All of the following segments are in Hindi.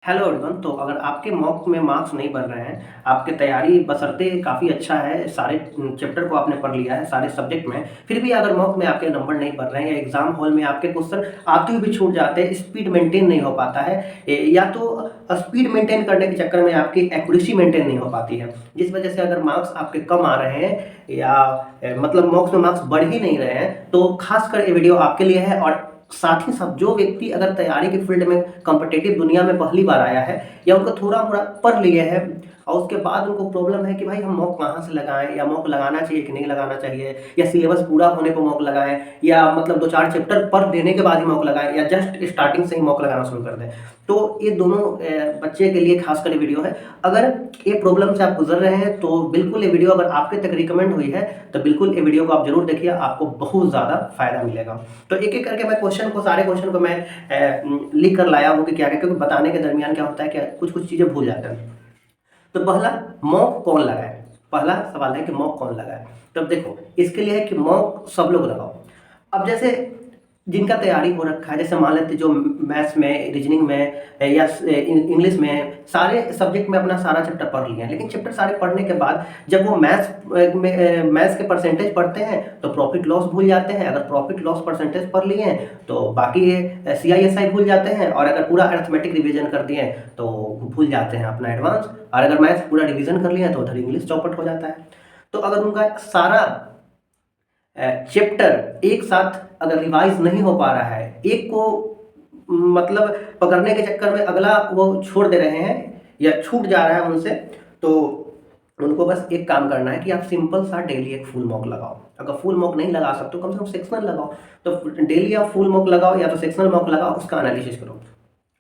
Hello everyone. तो अगर आपके मॉक में मार्क्स नहीं बढ़ रहे हैं, आपकी तैयारी बशर्ते काफ़ी अच्छा है, सारे चैप्टर को आपने पढ़ लिया है सारे सब्जेक्ट में, फिर भी अगर मॉक में आपके नंबर नहीं बढ़ रहे हैं या एग्जाम हॉल में आपके क्वेश्चन आते हुए भी छूट जाते हैं, स्पीड मेंटेन नहीं हो पाता है, या तो स्पीड मेंटेन करने के चक्कर में आपकी एक्यूरेसी मेंटेन नहीं हो पाती है, जिस वजह से अगर मार्क्स आपके कम आ रहे हैं या मतलब मॉक्स में मार्क्स बढ़ ही नहीं रहे हैं, तो खासकर ये वीडियो आपके लिए है। और साथ ही साथ जो व्यक्ति अगर तैयारी के फील्ड में कॉम्पिटिटिव दुनिया में पहली बार आया है या उनको थोड़ा मोड़ा पढ़ लिए है और उसके बाद उनको प्रॉब्लम है कि भाई हम मॉक कहाँ से लगाएं, या मॉक लगाना चाहिए कि नहीं लगाना चाहिए, या सिलेबस पूरा होने पर मॉक लगाएं, या मतलब 2-4 चैप्टर पढ़ देने के बाद ही मॉक लगाएं, या जस्ट स्टार्टिंग से ही मॉक लगाना शुरू कर दें। तो ये दोनों बच्चे के लिए खासकर ये वीडियो है। अगर ये प्रॉब्लम से आप गुजर रहे हैं तो बिल्कुल ये वीडियो अगर आपके तक रिकमेंड हुई है तो बिल्कुल ये वीडियो को आप जरूर देखिए, आपको बहुत ज़्यादा फायदा मिलेगा। तो एक एक करके मैं सारे क्वेश्चन को मैं लिख कर लाया हूँ कि क्या क्या, क्योंकि बताने के दरमियान क्या होता है कि कुछ कुछ चीज़ें भूल जाते हैं। तो पहला, मॉक कौन लगाए? पहला सवाल है कि मॉक कौन लगाए। तो अब देखो, इसके लिए है कि मॉक सब लोग लगाओ। अब जैसे जिनका तैयारी हो रखा है, जैसे मान लेते जो मैथ्स में, रीजनिंग में या इंग्लिश में, सारे सब्जेक्ट में अपना सारा चैप्टर पढ़ लिए हैं, लेकिन चैप्टर सारे पढ़ने के बाद जब वो मैथ्स के परसेंटेज पढ़ते हैं तो प्रॉफिट लॉस भूल जाते हैं। अगर प्रॉफिट लॉस परसेंटेज पढ़ लिए हैं तो बाकी CISI भूल जाते हैं, और अगर पूरा अरिथमेटिक रिवीजन कर दिए हैं तो भूल जाते हैं अपना एडवांस, और अगर मैथ्स पूरा रिवीजन कर लिया है तो उधर इंग्लिश चौपट हो जाता है। तो अगर उनका सारा चैप्टर एक साथ अगर रिवाइज नहीं हो पा रहा है, एक को मतलब पकड़ने के चक्कर में अगला वो छोड़ दे रहे हैं या छूट जा रहा है उनसे, तो उनको बस एक काम करना है कि आप सिंपल सा डेली एक फुल मॉक लगाओ। अगर फुल मॉक नहीं लगा सकते तो कम से कम सेक्शनल लगाओ। तो डेली आप फुल मॉक लगाओ या तो सेक्शनल मॉक लगाओ, उसका एनालिसिस करो।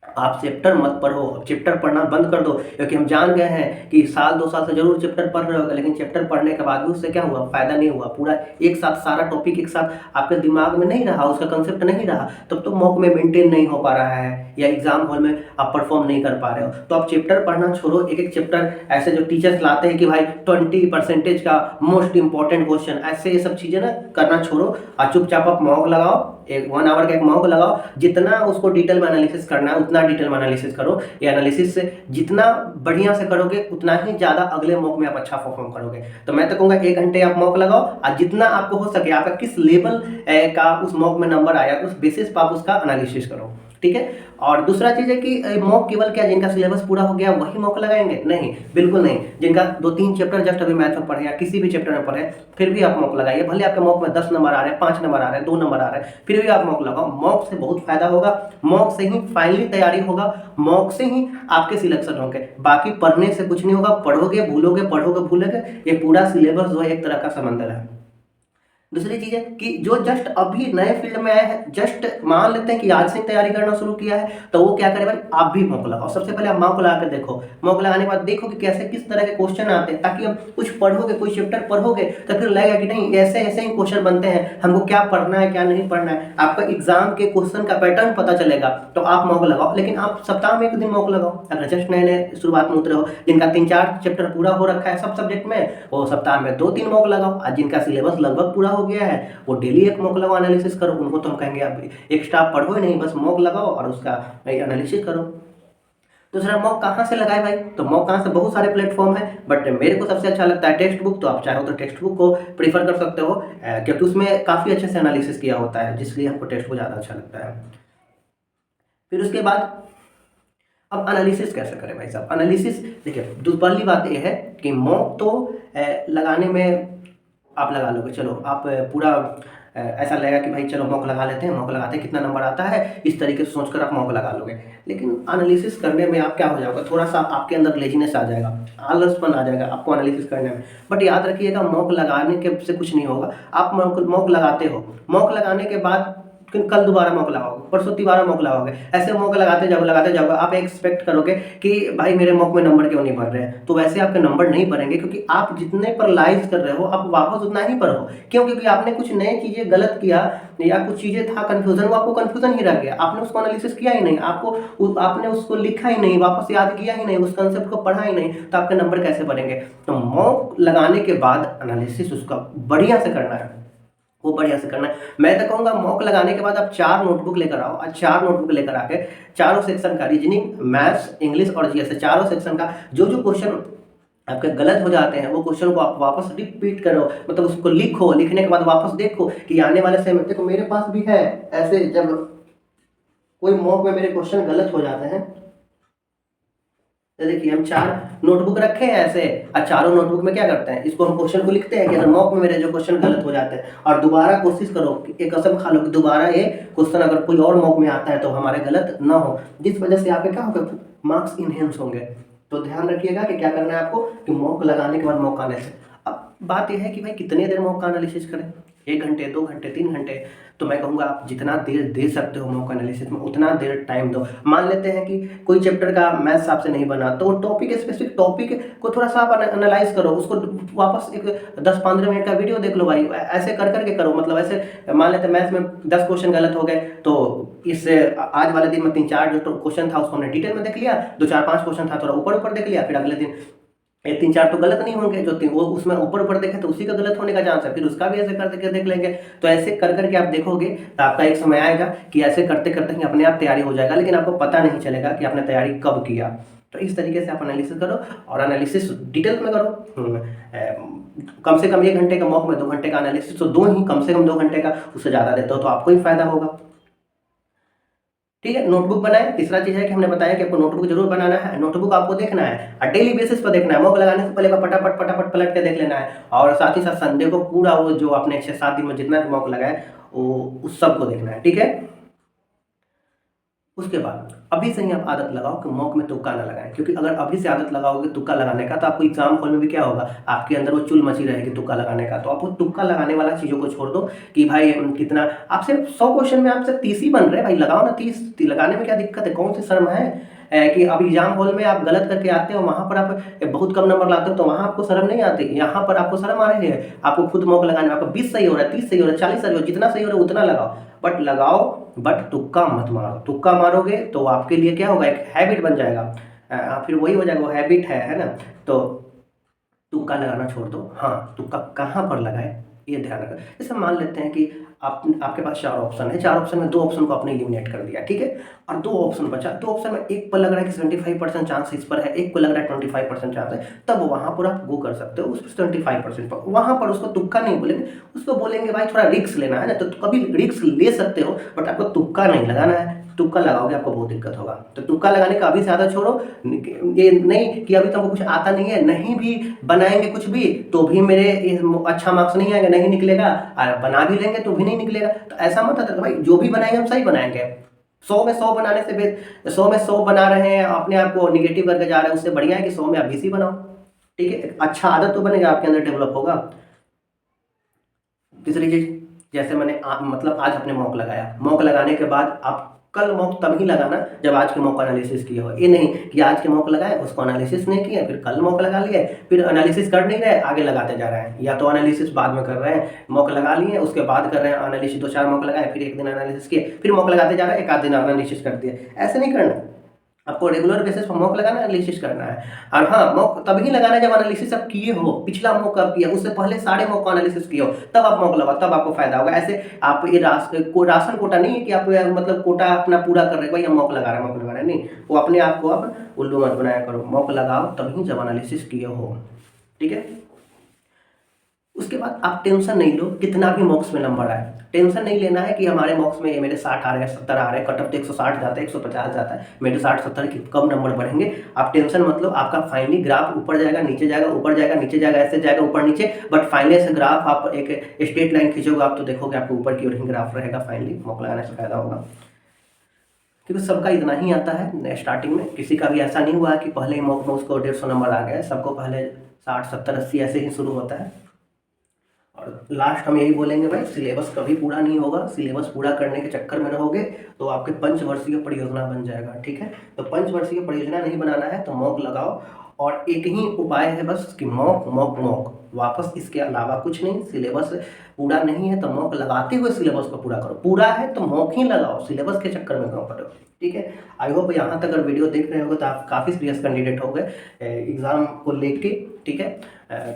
आप चैप्टर मत पढ़ो, चैप्टर पढ़ना बंद कर दो, क्योंकि हम जान गए हैं कि साल 2 साल से जरूर चैप्टर पढ़ रहे होगा, लेकिन चैप्टर पढ़ने के बाद भी उससे क्या हुआ, फायदा नहीं हुआ। पूरा एक साथ सारा टॉपिक एक साथ आपके दिमाग में नहीं रहा, उसका कंसेप्ट नहीं रहा, तब तो मॉक में मेंटेन नहीं हो पा रहा है या एग्जाम हॉल में आप परफॉर्म नहीं कर पा रहे हो। तो आप चैप्टर पढ़ना छोड़ो। एक एक चैप्टर ऐसे जो टीचर्स लाते हैं कि भाई 20% का मोस्ट इंपॉर्टेंट क्वेश्चन, ऐसे ये सब चीजें ना करना छोड़ो और चुपचाप आप मॉक लगाओ। एक 1 आवर का एक मॉक लगाओ, जितना उसको डिटेल में एनालिसिस करना है उतना डिटेल में एनालिसिस करो। ये एनालिसिस से जितना बढ़िया से करोगे उतना ही ज़्यादा अगले मॉक में आप अच्छा परफॉर्म करोगे। तो मैं तो कहूँगा 1 घंटे आप मॉक लगाओ, और जितना आपको हो सके आपका किस लेवल का उस मॉक में नंबर आया उस बेसिस पर आप उसका एनालिसिस करो, ठीक है। और दूसरा चीज़ है कि मॉक केवल क्या जिनका सिलेबस पूरा हो गया वही मॉक लगाएंगे? नहीं, बिल्कुल नहीं। जिनका 2-3 चैप्टर जस्ट अभी मैथ में पढ़े या किसी भी चैप्टर में पढ़े, फिर भी आप मॉक लगाइए। भले आपके मॉक में 10 नंबर आ रहे हैं, 5 नंबर आ रहे हैं, 2 नंबर आ रहे हैं, फिर भी आप मॉक लगाओ। मॉक से बहुत फायदा होगा, मॉक से ही फाइनली तैयारी होगा, मॉक से ही आपके सिलेक्शन होंगे। बाकी पढ़ने से कुछ नहीं होगा। पढ़ोगे भूलोगे, पढ़ोगे भूलोगे, ये पूरा सिलेबस जो है एक तरह का समंदर है। दूसरी चीज है कि जो जस्ट अभी नए फील्ड में आया है, जस्ट मान लेते हैं कि आज से तैयारी करना शुरू किया है, तो वो क्या करे भाई, आप भी मॉक लगाओ। सबसे पहले आप मॉक लगा कर देखो। मॉक लगाने के बाद देखो कि कैसे किस तरह के क्वेश्चन आते हैं, ताकि अब कुछ पढ़ोगे, कोई चैप्टर पढ़ोगे तो फिर लगेगा कि नहीं ऐसे ऐसे ही क्वेश्चन बनते हैं, हमको क्या पढ़ना है क्या नहीं पढ़ना है। आपका एग्जाम के क्वेश्चन का पैटर्न पता चलेगा, तो आप मॉक लगाओ। लेकिन आप सप्ताह में 1 दिन मॉक लगाओ। अगर जस्ट नए नए शुरुआत में उतरे हो, जिनका 3-4 चैप्टर पूरा हो रखा है सब सब्जेक्ट में, वो सप्ताह में 2-3 मॉक लगाओ। और जिनका सिलेबस लगभग पूरा हो गया है वो डेली एक मॉक लगाओ, एनालिसिस करो। उनको तो हम कहेंगे अब एक्स्ट्रा पढ़ो ही नहीं, बस मॉक लगाओ और उसका एनालिसिस करो। दूसरा, मॉक कहाँ से लगाए भाई? तो मॉक कहाँ से, बहुत सारे प्लेटफॉर्म है, बट मेरे को सबसे अच्छा लगता है टेक्स्ट बुक। तो आप चाहो तो टेक्स्ट बुक को प्रीफर कर सकते हो, क्योंकि उसमें काफ़ी अच्छे से एनालिसिस किया होता है, जिसलिए हमको टेक्स्ट बुक ज़्यादा अच्छा लगता है। फिर उसके बाद अब एनालिसिस कैसे करें भाई साहब? एनालिसिस देखिए, पहली बात यह है कि मॉक तो लगाने में आप लगा लोगे, चलो आप पूरा ऐसा लगेगा कि भाई चलो मॉक लगा लेते हैं, मॉक लगाते हैं, कितना नंबर आता है, इस तरीके से सोचकर आप मॉक लगा लोगे। लेकिन एनालिसिस करने में आप क्या हो जाओगे, थोड़ा सा आपके अंदर लेजीनेस आ जाएगा, आलसपन आ जाएगा आपको एनालिसिस करने में। बट याद रखिएगा, मॉक लगाने के से कुछ नहीं होगा। आप मॉक लगाते हो, मॉक लगाने के बाद कल दोबारा मॉक लगाओगे, परसों दोबारा मॉक लगाओगे, ऐसे मॉक लगाते जाओगे। आप एक्सपेक्ट करोगे कि भाई मेरे मॉक में नंबर क्यों नहीं बढ़ रहे हैं, तो वैसे आपके नंबर नहीं बढ़ेंगे, क्योंकि आप जितने पर लाइज कर रहे हो आप वापस उतना ही पढ़ो। क्यों? क्योंकि आपने कुछ नई चीजें गलत किया या कुछ चीजें था कंफ्यूजन, वो आपको कंफ्यूजन ही रह गया, आपने उसको एनालिसिस किया ही नहीं, आपने उसको लिखा ही नहीं, वापस याद किया ही नहीं, उस कंसेप्ट को पढ़ा ही नहीं, तो आपके नंबर कैसे बढ़ेंगे? तो मॉक लगाने के बाद एनालिसिस उसका बढ़िया से करना है। वो बढ़िया से करना है। मैं तो कहूँगा मॉक लगाने के बाद आप 4 नोटबुक लेकर आओ और 4 नोटबुक लेकर आके चारों सेक्शन का रीजनिंग, मैथ्स, इंग्लिश और जीएस चारों सेक्शन का जो क्वेश्चन आपके गलत हो जाते हैं वो क्वेश्चन को आप वापस रिपीट करो, मतलब उसको लिखो, लिखने के बाद वापस देखो कि आने वाले समय देखो मेरे पास भी है ऐसे, जब कोई मॉक में मेरे क्वेश्चन गलत हो जाते हैं तो देखिए हम 4 नोटबुक रखे हैं ऐसे, और चारों नोटबुक में क्या करते हैं, इसको हम क्वेश्चन को लिखते हैं कि अगर मॉक में मेरे जो क्वेश्चन गलत हो जाते हैं, और दोबारा कोशिश करो, एक कसम खा लो कि दोबारा ये क्वेश्चन अगर कोई और मॉक में आता है तो हमारे गलत ना हो, जिस वजह से आपके क्या होगा, मार्क्स इनहेंस होंगे। तो ध्यान रखिएगा कि क्या करना है आपको, कि मॉक लगाने के बाद मॉक एनालिसिस। अब बात यह है कि भाई कितने देर मॉक एनालिसिस करें, 1 घंटे, 2 घंटे, 3 घंटे, तो मैं कहूँगा आप जितना देर दे सकते हो मॉक एनालिसिस में उतना देर टाइम दो। मान लेते हैं कि कोई चैप्टर का मैथ्स आपसे नहीं बना, तो टॉपिक, स्पेसिफिक टॉपिक को थोड़ा सा आप एनालाइज करो, उसको वापस एक 10-15 मिनट का वीडियो देख लो भाई, ऐसे कर करके करो। मतलब ऐसे मान लेते हैं मैथ्स में 10 क्वेश्चन गलत हो गए, तो इससे आज वाले दिन में 3-4 जो क्वेश्चन था उसको हमने डिटेल में देख लिया, 2-4-5 क्वेश्चन था थोड़ा ऊपर ऊपर देख लिया, फिर अगले दिन 3-4 तो गलत नहीं होंगे, जो वो उसमें ऊपर ऊपर देखे तो उसी का गलत होने का चांस है, फिर उसका भी ऐसे करके देख लेंगे। तो ऐसे कर करके आप देखोगे तो आपका एक समय आएगा कि ऐसे करते करते ही अपने आप तैयारी हो जाएगा, लेकिन आपको पता नहीं चलेगा कि आपने तैयारी कब किया। तो इस तरीके से आप एनालिसिस करो, और एनालिसिस डिटेल में करो। कम से कम 1 घंटे का मॉक में 2 घंटे का एनालिसिस, तो कम से कम 2 घंटे का, उससे ज़्यादा देते हो तो आपको ही फायदा होगा। ठीक है, नोटबुक बनाए। तीसरा चीज है कि हमने बताया कि आपको नोटबुक जरूर बनाना है, नोटबुक आपको देखना है और डेली बेसिस पर देखना है, मॉक लगाने से पहले फटाफट फटाफट पलट के देख लेना है, और साथ ही साथ संडे को पूरा वो जो आपने 6-7 दिन में जितना भी मॉक लगाए वो उस सब को देखना है। ठीक है, उसके बाद अभी से ही आप आदत लगाओ कि मॉक में तुक्का ना लगाएं, क्योंकि अगर अभी से आदत लगाओगे तुक्का लगाने का तो आपको एग्जाम हॉल में भी क्या होगा, आपके अंदर वो चुल मची रहेगी तुक्का लगाने का। तो आप वो तुक्का लगाने वाला चीज़ों को छोड़ दो कि भाई कितना, आपसे 100 क्वेश्चन में आपसे 30 ही बन रहे हैं, भाई लगाओ ना 30, लगाने में क्या दिक्कत है, कौन सी शर्म है। कि अब एग्जाम हॉल में आप गलत करके आते हो, वहाँ पर आप बहुत कम नंबर लाते हो तो वहाँ आपको शर्म नहीं आती, यहाँ पर आपको शर्म आ रही है। आपको खुद मॉक लगाने में आपको 20 सही हो रहा है, 30 सही हो रहा है, 40 सही हो रहा है, जितना सही हो रहा है उतना लगाओ, बट लगाओ, बट तुक्का मत मारो। तुक्का मारोगे तो आपके लिए क्या होगा, एक हैबिट बन जाएगा, फिर वही हो जाएगा, वो हैबिट है ना। तो तुक्का लगाना छोड़ दो। हाँ, तुक्का कहाँ पर लगाए ये ध्यान रखना। जैसे मान लेते हैं कि आपके पास 4 ऑप्शन है, 4 ऑप्शन में 2 ऑप्शन को आपने एलिमिनेट कर दिया, ठीक है, और 2 ऑप्शन बचा। 2 ऑप्शन में एक पर लग रहा है कि 75% चांस इस पर है, एक को लग रहा है 25% चांस है, तब वहां पर आप गो कर सकते हो उस 25% पर। वहां पर उसको तुक्का नहीं बोलेंगे, उसको बोलेंगे भाई थोड़ा रिस्क लेना है ना, तो कभी रिस्क ले सकते हो, बट आपको तुक्का नहीं लगाना है। तुक्का लगाओगे आपको बहुत दिक्कत होगा। तो तुक्का लगाने का अभी से आदत छोड़ो। ये नहीं कि अभी तुमको कुछ आता नहीं है, नहीं भी बनाएंगे कुछ भी तो भी मेरे अच्छा मार्क्स नहीं आएंगे, नहीं निकलेगा, और बना भी लेंगे तो भी नहीं निकलेगा। तो ऐसा मत है भाई, जो भी बनाएंगे हम सही बनाएंगे। 100 में 100 बनाने से 100 में 100 बना रहे हैं, अपने आप को निगेटिव करके जा रहे हैं, उससे बढ़िया है कि 100 में आप 20 ही बनाओ। ठीक है, अच्छा आदत तो बनेगा, आपके अंदर डेवलप होगा। तीसरी चीज, जैसे मैंने मतलब आज अपने मॉक लगाया, मॉक लगाने के बाद आप कल मॉक तब ही लगाना जब आज के मॉक एनालिसिस किया हो। ये नहीं कि आज के मॉक लगाए उसको एनालिसिस नहीं किया, फिर कल मॉक लगा लिए, फिर एनालिसिस कर नहीं रहे, आगे लगाते जा रहे हैं, या तो एनालिसिस बाद में कर रहे हैं, मॉक लगा लिए उसके बाद कर रहे हैं एनालिसिस, 2-4 मॉक लगाए, फिर एक दिन एनालिसिस किए, फिर मॉक लगाते जा रहे हैं, एक आध दिन एनालिसिस कर दिए। ऐसे नहीं करना, आपको रेगुलर बेसिस पर मॉक लगाना, एनालिसिस करना है। और हाँ, मॉक तभी लगाना है जब एनालिसिस आप किए हो, पिछला मॉक आप किया, उससे पहले सारे मॉक का एनालिसिस किए हो, तब आप मॉक लगाओ, तब आपको फायदा होगा। ऐसे आप ये राशन कोटा नहीं है कि आप मतलब कोटा अपना पूरा कर रहे हो, भाई हम मॉक लगा रहे हैं, मॉक लगा रहे हैं, नहीं, वो अपने आप को आप उल्लू मत बनाया करो। मॉक लगाओ तभी जब एनालिसिस किए हो। ठीक है, उसके बाद आप टेंशन नहीं लो कितना भी मॉक्स में नंबर आए, टेंशन नहीं लेना है कि हमारे मॉक्स में मेरे 60 आ रहे हैं, 70 आ रहे हैं, कट ऑफ तो 160 जाता है, 150 जाता है, मेरे 60-70 की कम नंबर बढ़ेंगे। आप टेंशन मतलब आपका फाइनली ग्राफ ऊपर जाएगा, नीचे जाएगा, ऊपर जाएगा, नीचे जाएगा, ऐसे जाएगा ऊपर नीचे, बट फाइनली से ग्राफ आप एक स्ट्रेट लाइन खींचोगे आप तो देखोगे आपको ऊपर की ओर ही ग्राफ रहेगा। फाइनली मॉक लगाने से फायदा होगा, क्योंकि सबका इतना ही आता है स्टार्टिंग में, किसी का भी ऐसा नहीं हुआ कि पहले ही मॉक में उसको 150 नंबर आ गया, सबको पहले 60, 70, 80 ऐसे ही शुरू होता है। और लास्ट हम यही बोलेंगे भाई, सिलेबस कभी पूरा नहीं होगा, सिलेबस पूरा करने के चक्कर में रहोगे तो आपके 5 वर्षीय परियोजना बन जाएगा। ठीक है, तो 5 वर्षीय परियोजना नहीं बनाना है तो मॉक लगाओ, और एक ही उपाय है बस कि मॉक मॉक मॉक। वापस इसके अलावा कुछ नहीं। सिलेबस पूरा नहीं है तो मॉक लगाते हुए सिलेबस को पूरा करो, पूरा है तो मॉक ही लगाओ, सिलेबस के चक्कर में क्यों पड़ो। ठीक है, आई होप यहाँ तक अगर वीडियो देख रहे हो तो आप काफ़ी सीरियस कैंडिडेट हो गए एग्ज़ाम को लेके। ठीक है,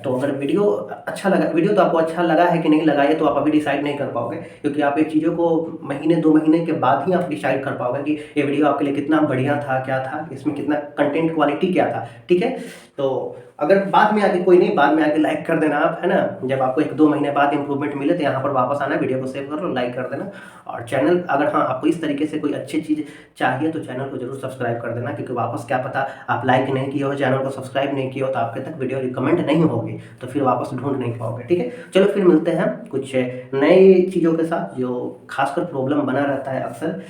तो अगर वीडियो अच्छा लगा, वीडियो तो आपको अच्छा लगा है कि नहीं लगा ये तो आप अभी डिसाइड नहीं कर पाओगे, क्योंकि आप ये चीज़ों को महीने 2 महीने के बाद ही आप डिसाइड कर पाओगे कि ये वीडियो आपके लिए कितना बढ़िया था, क्या था, इसमें कितना कंटेंट क्वालिटी क्या था। ठीक है, तो अगर बाद में आके कोई नहीं, बाद में आके लाइक कर देना आप, है ना। जब आपको 1-2 महीने बाद इंप्रूवमेंट मिले तो यहाँ पर वापस आना, वीडियो को सेव कर लो, लाइक कर देना। और चैनल अगर हाँ आपको इस तरीके से कोई अच्छी चीज़ चाहिए तो चैनल को जरूर सब्सक्राइब कर देना, क्योंकि वापस क्या पता आप लाइक नहीं किए हो, चैनल को सब्सक्राइब नहीं किए हो तो आपके तक वीडियो रिकमेंड नहीं होगी, तो फिर वापस ढूंढ नहीं पाओगे। ठीक है, चलो फिर मिलते हैं कुछ नई चीज़ों के साथ जो खासकर प्रॉब्लम बना रहता है अक्सर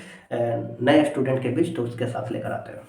नए स्टूडेंट के बीच, तो उसके साथ लेकर आते हैं।